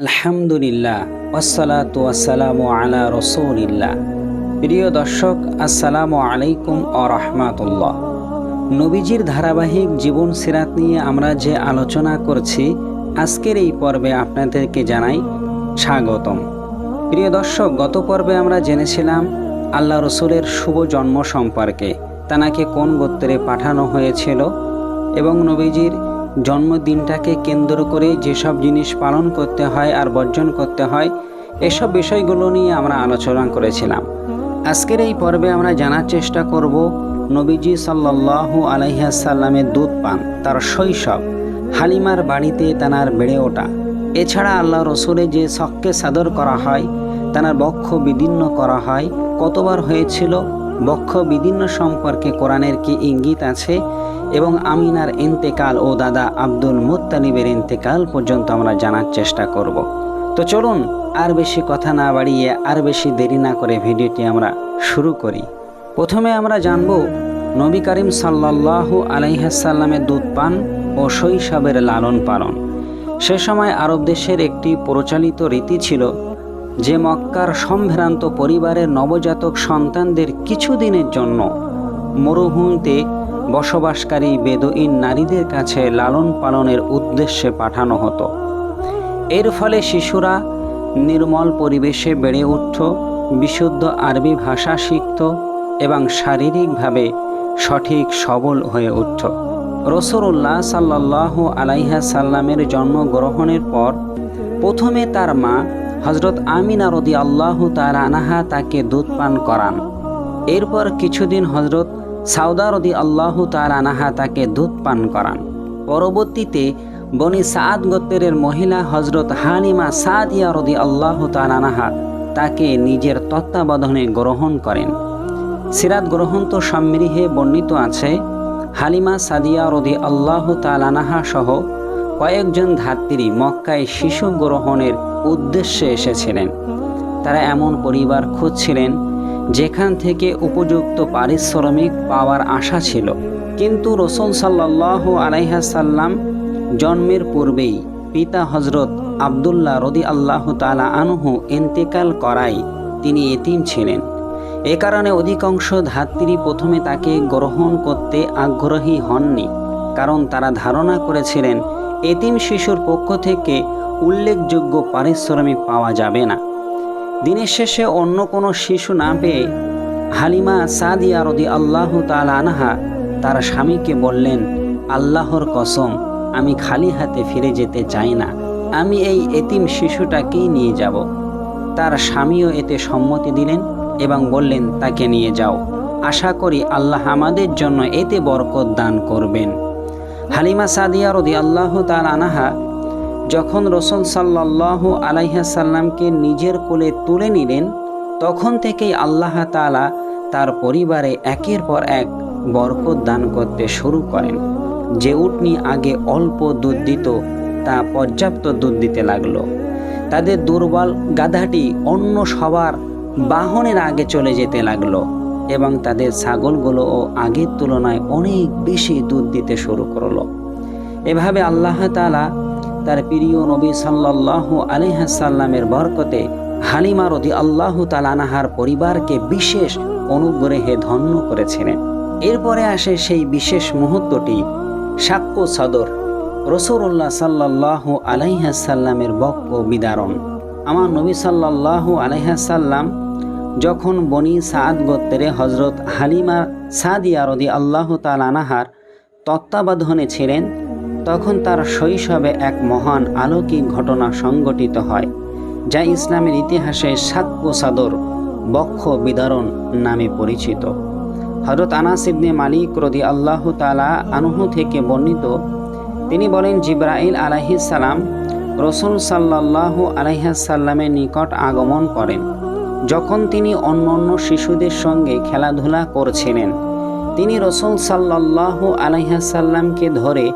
আলহামদুলিল্লাহ ওয়াসসালাতু ওয়াসসালামু আলা রাসূলিল্লাহ। প্রিয় দর্শক, আসসালামু আলাইকুম ওয়া রাহমাতুল্লাহ। নবীজির ধারাবাহিক জীবন সিরাত নিয়ে আমরা যে আলোচনা করছি, আজকের এই পর্বে আপনাদেরকে জানাই স্বাগতম। প্রিয় দর্শক, গত পর্বে আমরা জেনেছিলাম আল্লাহ রসুলের শুভ জন্ম সম্পর্কে, তানাকে কোন গোত্রে পাঠানো হয়েছিল এবং নবীজির জন্মদিনটাকে কেন্দ্র করে যেসব জিনিস পালন করতে হয় আর বর্জন করতে হয়, এসব বিষয়গুলো নিয়ে আমরা আলোচনা করেছিলাম। আজকের এই পর্বে আমরা জানার চেষ্টা করব নবীজি সাল্লাল্লাহু আলাইহি ওয়াসাল্লামের দুধ পান, তার শৈশব, হালিমার বাড়িতে তানার বেড়ে ওঠা, এছাড়া আল্লাহ রসুলের যে শখকে সাদর করা হয়, তানার বক্ষ বিদীর্ণ করা হয়, কতবার হয়েছিল, বক্ষ বিদীর্ণ সম্পর্কে কোরআনের কি ইঙ্গিত আছে, এবং আমিনার ইন্তেকাল ও দাদা আব্দুল মুত্তালিবের ইন্তেকাল পর্যন্ত আমরা জানার চেষ্টা করব। তো চলুন আর বেশি কথা না বাড়িয়ে, আর বেশি দেরি না করে ভিডিওটি আমরা শুরু করি। প্রথমে আমরা জানব নবী করিম সাল্লাল্লাহু আলাইহি ওয়াসাল্লামের দুধ পান ও শৈশবের লালন পালন। সে সময় আরব দেশের একটি প্রচলিত রীতি ছিল যে মক্কার সম্ভ্রান্ত পরিবারের নবজাতক সন্তানদের কিছুদিনের জন্য মরুভূমিতে বসবাসকারী বেদুইন নারীদের কাছে লালন পালনের উদ্দেশ্যে পাঠানো হতো। এর ফলে শিশুরা নির্মল পরিবেশে বেড়ে উঠত, বিশুদ্ধ আরবি ভাষা শিখত এবং শারীরিকভাবে সঠিক সবল হয়ে উঠত। রাসূলুল্লাহ সাল্লাল্লাহু আলাইহি ওয়াসাল্লামের জন্মগ্রহণের পর প্রথমে তার মা হযরত আমিনা রাদিয়াল্লাহু তাআলা আনহা তাকে দুধ পান করান। এরপর কিছুদিন হযরত সাউদা রাদিয়াল্লাহু তাআলা আনহা তাকে দুধ পান করান। পরবর্তীতে বনি সাদ গোত্রের মহিলা হযরত হালিমা সাদিয়া রাদিয়াল্লাহু তাআলা আনহা তাকে নিজের তত্ত্বাবধানে গ্রহণ করেন। সিরাত গ্রন্থ সমৃহে বর্ণিত আছে, হালিমা সাদিয়া রাদিয়াল্লাহু তাআলা আনহা সহ কয়েকজন ধাত্রী মক্কায় শিশু গ্রহণের উদ্দেশ্যে এসেছিলেন। তারা এমন পরিবার খুঁজছিলেন যেখান থেকে উপযুক্ত পারিশ্রমিক পাওয়ার আশা ছিল, কিন্তু রাসূল সাল্লাল্লাহু আলাইহি ওয়াসাল্লাম জন্মের পূর্বেই পিতা হযরত আব্দুল্লাহ রাদিয়াল্লাহু তাআলা আনহু ইন্তেকাল করায় তিনি এতিম ছিলেন। এ কারণে অধিকাংশ ধাত্রী প্রথমে তাকে গ্রহণ করতে আগ্রহী হননি, কারণ তারা ধারণা করেছিলেন এতিম শিশুর পক্ষ থেকে উল্লেখযোগ্য পারিশ্রমিক পাওয়া যাবে না। দিনের শেষে অন্য কোনো শিশু না পেয়ে হালিমা সাদিয়া রাদিয়াল্লাহু তাআলা আনহা তার স্বামীকে বললেন, আল্লাহর কসম, আমি খালি হাতে ফিরে যেতে চাই না, আমি এই এতিম শিশুটাকেই নিয়ে যাব। তার স্বামীও এতে সম্মতি দিলেন এবং বললেন, তাকে নিয়ে যাও, আশা করি আল্লাহ আমাদের জন্য এতে বরকত দান করবেন। হালিমা সাদিয়া রাদিয়াল্লাহু তাআলা আনহা যখন রাসূল সাল্লাল্লাহু আলাইহি ওয়াসাল্লামকে নিজের কোলে তুলে নিলেন, তখন থেকেই আল্লাহ তাআলা তার পরিবারে একের পর এক বরকত দান করতে শুরু করেন। যে উটনি আগে অল্প দুধ দিত, তা পর্যাপ্ত দুধ দিতে লাগলো। তাদের দুর্বল গাধাটি অন্য সবার বাহনের আগে চলে যেতে লাগলো এবং তাদের ছাগলগুলোও আগের তুলনায় অনেক বেশি দুধ দিতে শুরু করলো। এভাবে আল্লাহ তাআলা তার প্রিয় নবী সাল্লাল্লাহু আলাইহি ওয়াসাল্লামের বরকতে হালিমা রাদিয়াল্লাহু তাআলা আনহার পরিবারকে বিশেষ অনুগ্রহে ধন্য করেছিলেন। এরপরে আসে সেই বিশেষ মুহূর্তটি, শাক্কু সদর, রাসূলুল্লাহ সাল্লাল্লাহু আলাইহি ওয়াসাল্লামের বক্ষ বিদারণ। আমার নবী সাল্লাল্লাহু আলাইহি ওয়াসাল্লাম যখন বনি সাদ গোত্রে হযরত হালিমা সাদিয়া রাদিয়াল্লাহু তাআলা আনহার তত্ত্বাবধানে ছিলেন, তখন তার শৈশবে এক মহান আলৌকিক ঘটনা সংঘটিত হয়, যা ইসলামের ইতিহাসে শাক্কু সদর, বক্ষ বিদারণ নামে পরিচিত। হযরত আনাস ইবনে মালিক রাদিয়াল্লাহু তাআলা আনহু থেকে বর্ণিত, তিনি বলেন, জিবরাইল আলাইহিস সালাম রাসূল সাল্লাল্লাহু আলাইহি ওয়াসাল্লামের নিকট আগমন করেন। যখন তিনি অন্যান্য শিশুদের সঙ্গে খেলাধুলা করছিলেন, তিনি রাসূল সাল্লাল্লাহু আলাইহি ওয়াসাল্লামকে ধরে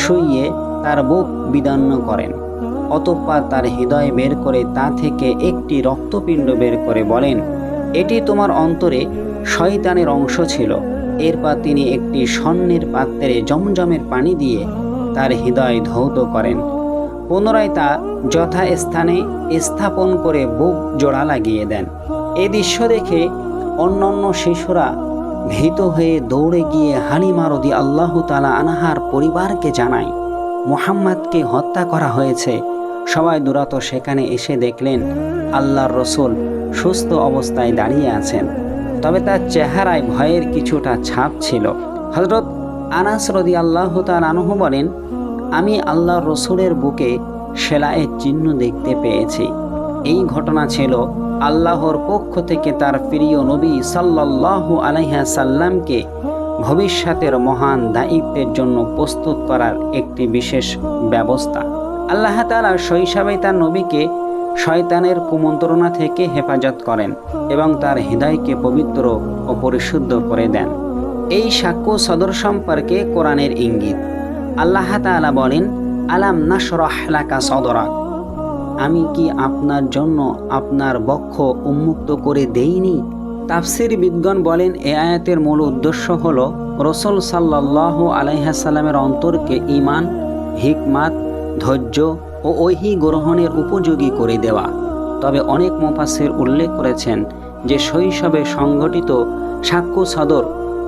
শুইয়ে তার বুক বিদীর্ণ করেন। অতঃপর তার হৃদয় বের করে তা থেকে একটি রক্তপিণ্ড বের করে বলেন, এটি তোমার অন্তরে শয়তানের অংশ ছিল। এরপর তিনি একটি স্বর্ণের পাত্রে জমজমের পানি দিয়ে তার হৃদয় ধৌত করেন। পুনরায় তা যথাস্থানে স্থাপন করে বুক জোড়া লাগিয়ে দেন। এই দৃশ্য দেখে অন্যান্য শিশুরা ভীত হয়ে দৌড়ে গিয়ে হালিমা রাদিয়াল্লাহু তাআলা আনহার পরিবারকে জানায় মুহাম্মদকে হত্যা করা হয়েছে। সবাই দ্রুত সেখানে এসে দেখলেন আল্লাহর রসুল সুস্থ অবস্থায় দাঁড়িয়ে আছেন, তবে তার চেহারায় ভয়ের কিছুটা ছাপ ছিল। হযরত আনাস রাদিয়াল্লাহু তাআলা আনহু বলেন, আমি আল্লাহর রসুলের বুকে সেলাইয়ের চিহ্ন দেখতে পেয়েছি। এই ঘটনা ছিল আল্লাহর পক্ষ থেকে তার প্রিয় নবী সাল্লাল্লাহু আলাইহি সাল্লামকে ভবিষ্যতের মহান দায়িত্বের জন্য প্রস্তুত করার একটি বিশেষ ব্যবস্থা। আল্লাহ তাআলা শৈশবে তার নবীকে শয়তানের কুমন্ত্রণা থেকে হেফাজত করেন এবং তার হৃদয়কে পবিত্র ও পরিশুদ্ধ করে দেন। এই সাক্ষ্য সদর সম্পর্কে কোরআনের ইঙ্গিত। আল্লাহ তাআলা বলেন, আলাম নাশরাহ লাকা সদরাক, আমি কি আপনার জন্য আপনার বক্ষ উন্মুক্ত করে দেইনি? তাফসীর বিদগণ বলেন, এই আয়াতের মূল উদ্দেশ্য হলো রাসূল সাল্লাল্লাহু আলাইহি সাল্লামের অন্তরকে ঈমান, হিকমাত, ধৈর্য ও ওহী গ্রহণের উপযোগী করে দেওয়া। তবে অনেক মুফাসসির উল্লেখ করেছেন যে শৈশবে সংঘটিত সাক্ষ্য সদর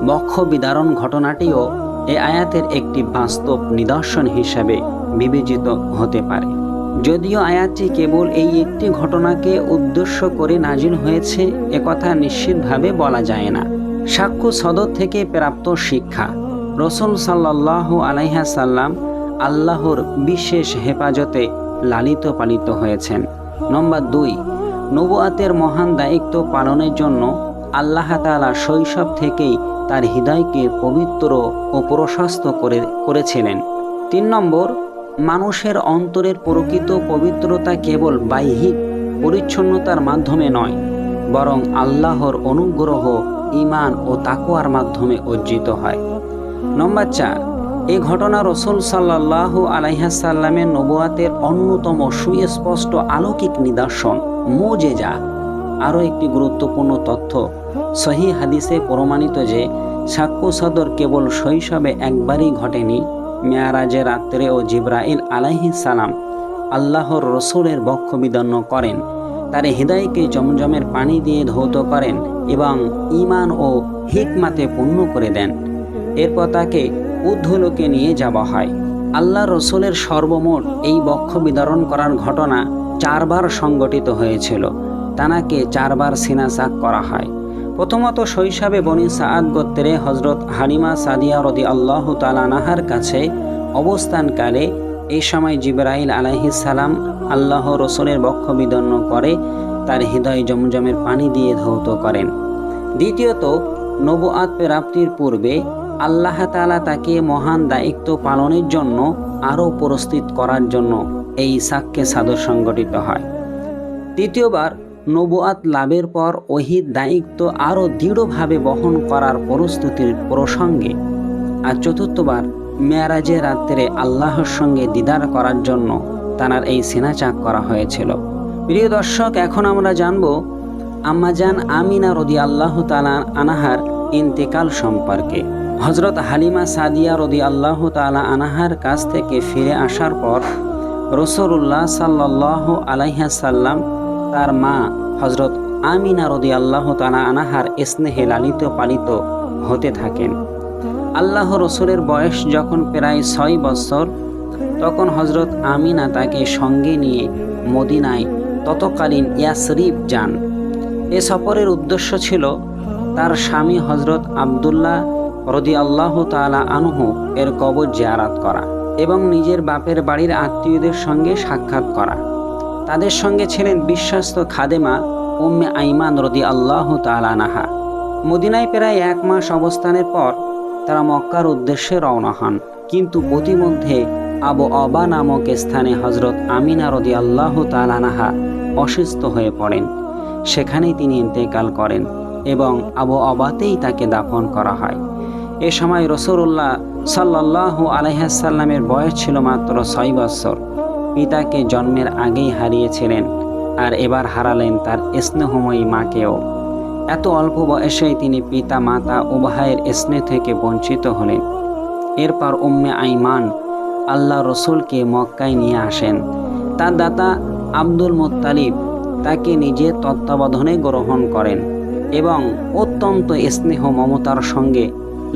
বক্ষ বিদারণ ঘটনাটিও এই আয়াতের একটি বাস্তব নিদর্শন হিসাবে বিবেচিত হতে পারে। যদিও আয়াতটি কেবল এই একটি ঘটনাকে উদ্দেশ্য করে নাজিল হয়েছে একথা নিশ্চিতভাবে বলা যায় না। সাক্ষ্য সদর থেকে প্রাপ্ত শিক্ষা। রাসূল সাল্লাল্লাহু আলাইহি সাল্লাম আল্লাহর বিশেষ হেফাজতে লালিত পালিত হয়েছেন। নম্বর 2, নবুয়াতের মহান দায়িত্ব পালনের জন্য আল্লাহ তাআলা শৈশব থেকেই তার হৃদয়কে পবিত্র ও প্রশস্ত করেছিলেন। 3 নম্বর, মানুষের অন্তরের প্রকৃত পবিত্রতা কেবল বাহ্যিক পরিচ্ছন্নতার মাধ্যমে নয়, বরং আল্লাহর অনুগ্রহ, ঈমান ও তাকওয়ার মাধ্যমে অর্জিত হয়। নম্বর 4, এই ঘটনা রাসূল সাল্লাল্লাহু আলাইহি সাল্লামের নবুয়াতের অন্যতম সুস্পষ্ট আলৌকিক নিদর্শন, মুজিজা। আরও একটি গুরুত্বপূর্ণ তথ্য, সহিহ হাদিসে প্রমাণিত যে সাক্ষ্য সদর কেবল শৈশবে একবারই ঘটেনি। মেয়ারাজের রাত্রেও জিবরাইল আলাইহিস সালাম আল্লাহর রসুলের বক্ষ বিদন্ন করেন, তার হৃদয়কে জমজমের পানি দিয়ে ধৌত করেন এবং ঈমান ও হিকমাতে পূর্ণ করে দেন। এরপর তাকে ঊর্ধ্বলোকে নিয়ে যাওয়া হয়। আল্লাহ রসুলের সর্বমোট এই বক্ষ বিতরণ করার ঘটনা 4 বার সংঘটিত হয়েছিল। তানাকে 4 বার সিনাচাক করা হয়। প্রথমত শৈশবে বনি সাআদ গোত্রে হযরত হালিমা সাদিয়া রাদিয়াল্লাহু তাআলা আনহার কাছে অবস্থানকালে এই সময় জিবরাইল আলাইহিস সালাম আল্লাহ রসুলের বক্ষ বিদন্ন করে তার হৃদয় জমজমের পানি দিয়ে ধৌত করেন। দ্বিতীয়ত, নবুয়াত প্রাপ্তির পূর্বে আল্লাহ তাআলা তাকে মহান দায়িত্ব পালনের জন্য আরও প্রস্তুত করার জন্য এই সাক্ষ্যে সাদর সংগঠিত হয়। তৃতীয়বার, নবুয়াত লাভের পর ওহীর দায়িত্ব আরও দৃঢ়ভাবে বহন করার প্রস্তুতির প্রসঙ্গে। আর চতুর্থবার, মেয়ারাজের রাত্রে আল্লাহর সঙ্গে দিদার করার জন্য তানার এই সিনাচাক করা হয়েছিল। প্রিয় দর্শক, এখন আমরা জানব আম্মাজান আমিনা রাদিয়াল্লাহু তাআলা আনহার ইন্তেকাল সম্পর্কে। হযরত হালিমা সাদিয়া রাদিয়াল্লাহু তাআলা আনহার কাছ থেকে ফিরে আসার পর রাসূলুল্লাহ সাল্লাল্লাহু আলাইহি সাল্লাম তার মা হযরত আমিনা রাদিয়াল্লাহু তাআলা আনহার স্নেহে লালিত পালিত হতে থাকেন। আল্লাহ রসুলের বয়স যখন প্রায় 6 বছর, তখন হযরত আমিনা তাকে সঙ্গে নিয়ে মদিনায় তৎকালীন ইয়াসরিব যান। এ সফরের উদ্দেশ্য ছিল তার স্বামী হযরত আব্দুল্লাহ রাদিয়াল্লাহু তাআলা আনহু এর কবর জিয়ারত করা এবং নিজের বাপের বাড়ির আত্মীয়দের সঙ্গে সাক্ষাৎ করা। তাদের সঙ্গে ছিলেন বিশ্বস্ত খাদেমা উম্মে আইমান রাদিয়াল্লাহু তাআলা আনহা। মদিনায় প্রায় 1 মাস অবস্থানের পর তারা মক্কার উদ্দেশ্যে রওনা হন, কিন্তু পথিমধ্যে আবু অবা নামক স্থানে হযরত আমিনা রাদিয়াল্লাহু তাআলা আনহা অসুস্থ হয়ে পড়েন। সেখানেই তিনি ইন্তেকাল করেন এবং আবু অবাতেই তাকে দাফন করা হয়। এ সময় রাসূলুল্লাহ সাল্লাল্লাহু আলাইহি সাল্লামের বয়স ছিল মাত্র 6 বছর। পিতাকে জন্মের আগেই হারিয়েছিলেন, আর এবার হারালেন তার স্নেহময়ী মাকেও। এত অল্প বয়সেই তিনি পিতা মাতা উভয়ের স্নেহ থেকে বঞ্চিত হলেন। এরপর উম্মে আইমান আল্লাহ রসুলকে মক্কায় নিয়ে আসেন। তার দাদা আব্দুল মুত্তালিব তাকে নিজের তত্ত্বাবধানে গ্রহণ করেন এবং অত্যন্ত স্নেহ মমতার সঙ্গে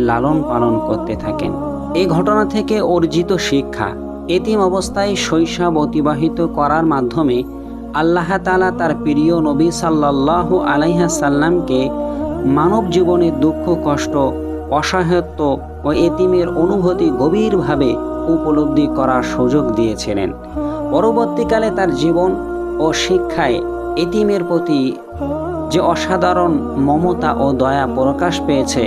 লালন পালন করতে থাকেন। এই ঘটনা থেকে অর্জিত শিক্ষা, এতিম অবস্থায় শৈশব অতিবাহিত করার মাধ্যমে আল্লাহ তাআলা তার প্রিয় নবী সাল্লাল্লাহু আলাইহি সাল্লামকে মানব জীবনে দুঃখ, কষ্ট, অসহায়ত্ব ও এতিমের অনুভূতি গভীরভাবে উপলব্ধি করার সুযোগ দিয়েছিলেন। পরবর্তীকালে তার জীবন ও শিক্ষায় এতিমের প্রতি যে অসাধারণ মমতা ও দয়া প্রকাশ পেয়েছে,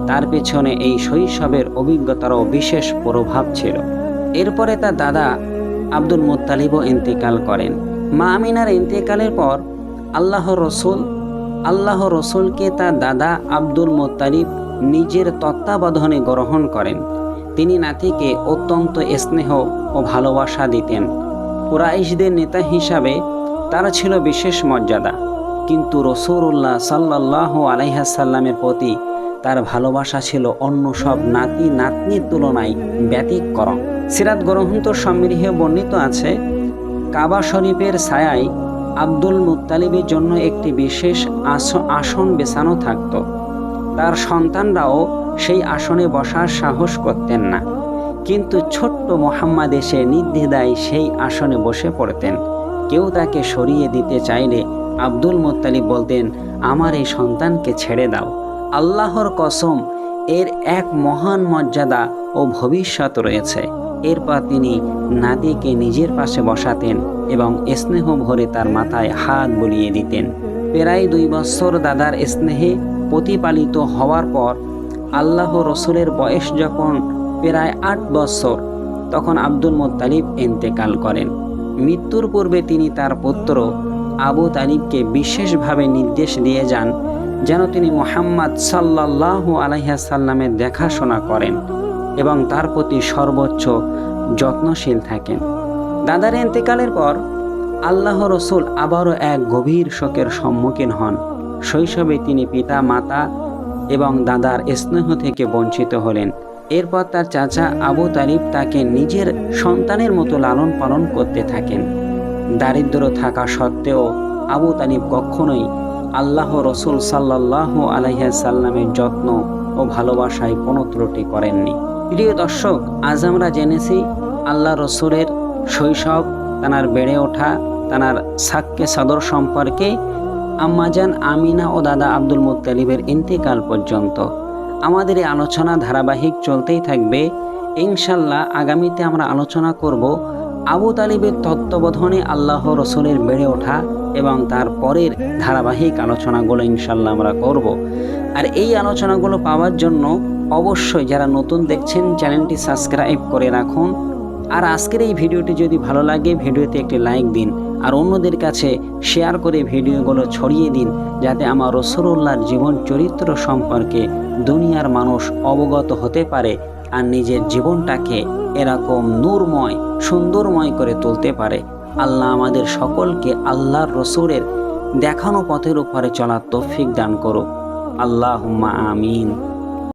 তার পেছনে এই শৈশবের অভিজ্ঞতারও বিশেষ প্রভাব ছিল। এরপরে তার দাদা আব্দুল মুত্তালিবও ইন্তেকাল করেন। মা আমিনার ইন্তেকালের পর আল্লাহ রসুলকে তার দাদা আব্দুল মুত্তালিব নিজের তত্ত্বাবধানে গ্রহণ করেন। তিনি নাতিকে অত্যন্ত স্নেহ ও ভালোবাসা দিতেন। কুরাইশদের নেতা হিসাবে তার ছিল বিশেষ মর্যাদা, কিন্তু রাসূলুল্লাহ সাল্লাল্লাহু আলাইহি সাল্লামের প্রতি তার ভালোবাসা ছিল অন্য সব নাতি নাতনির তুলনায় ব্যতিক্রম। সিরাত গ্রন্থ সমৃদ্ধে বর্ণিত আছে, কাবা শরীফের ছায়ায় আব্দুল মুত্তালিবের জন্য একটি বিশেষ আসন বেছানো থাকত। তার সন্তানরাও সেই আসনে বসার সাহস করতেন না, কিন্তু ছোট্ট মুহাম্মদ এসে নির্দ্বিধায় সেই আসনে বসে পড়তেন। কেউ তাকে সরিয়ে দিতে চাইলে আব্দুল মুত্তালিব বলতেন, আমার এই সন্তানকে ছেড়ে দাও। আল্লাহর কসম, এর এক মহান মর্যাদা ও ভবিষ্যৎ রয়েছে। এরপর তিনি নাতিকে নিজের পাশে বসাতেন এবং স্নেহ ভরে তার মাথায় হাত বুলিয়ে দিতেন। প্রায় 2 বছর দাদার স্নেহে প্রতিপালিত হওয়ার পর আল্লাহ রসুলের বয়স যখন প্রায় 8 বছর, তখন আব্দুল মুত্তালিব ইন্তেকাল করেন। মৃত্যুর পূর্বে তিনি তার পুত্র আবু তালিবকে বিশেষভাবে নির্দেশ দিয়ে যান যেন তিনি মুহাম্মদ সাল্লাল্লাহু আলাইহি সাল্লামের দেখাশোনা করেন এবং তার প্রতি সর্বোচ্চ যত্নশীল থাকেন। দাদার ইন্তেকালের পর আল্লাহ রসুল আবারও এক গভীর শোকের সম্মুখীন হন। শৈশবে তিনি পিতা, মাতা এবং দাদার স্নেহ থেকে বঞ্চিত হলেন। এরপর তার চাচা আবু তালিব তাকে নিজের সন্তানের মতো লালন পালন করতে থাকেন। দারিদ্র থাকা সত্ত্বেও আবু তালিব কখনোই আল্লাহ রসুল সাল্লাল্লাহু আলাইহি সাল্লামের যত্ন ও ভালোবাসায় কোনো ত্রুটি করেননি। প্রিয় দর্শক, আজ আমরা জেনেছি আল্লাহ রসুলের শৈশব, তানার বেড়ে ওঠা, তানার সাক্কে সদর সম্পর্কে, আম্মাজান আমিনা ও দাদা আব্দুল মুত্তালিবের ইন্তেকাল পর্যন্ত। আমাদের এই আলোচনা ধারাবাহিক চলতেই থাকবে। ইনশাল্লাহ আগামীতে আমরা আলোচনা করব আবু তালিবের তত্ত্বাবধানে আল্লাহ রসুলের বেড়ে ওঠা এবং তার পরের ধারাবাহিক আলোচনাগুলো ইনশাল্লাহ আমরা করব। আর এই আলোচনাগুলো পাওয়ার জন্য অবশ্যই যারা নতুন দেখছেন চ্যানেলটি সাবস্ক্রাইব করে রাখুন। আর আজকের এই ভিডিওটি যদি ভালো লাগে ভিডিওতে একটি লাইক দিন আর অন্যদের কাছে শেয়ার করে ভিডিওগুলো ছড়িয়ে দিন, যাতে আমার রাসূলুল্লাহর জীবন চরিত্র সম্পর্কে দুনিয়ার মানুষ অবগত হতে পারে আর নিজের জীবনটাকে এরকম নূরময়, সুন্দরময় করে তুলতে পারে। আল্লাহ আমাদের সকলকে আল্লাহর রসুলের দেখানো পথের উপরে চলার তৌফিক দান করুক। আল্লাহুম্মা আমিন।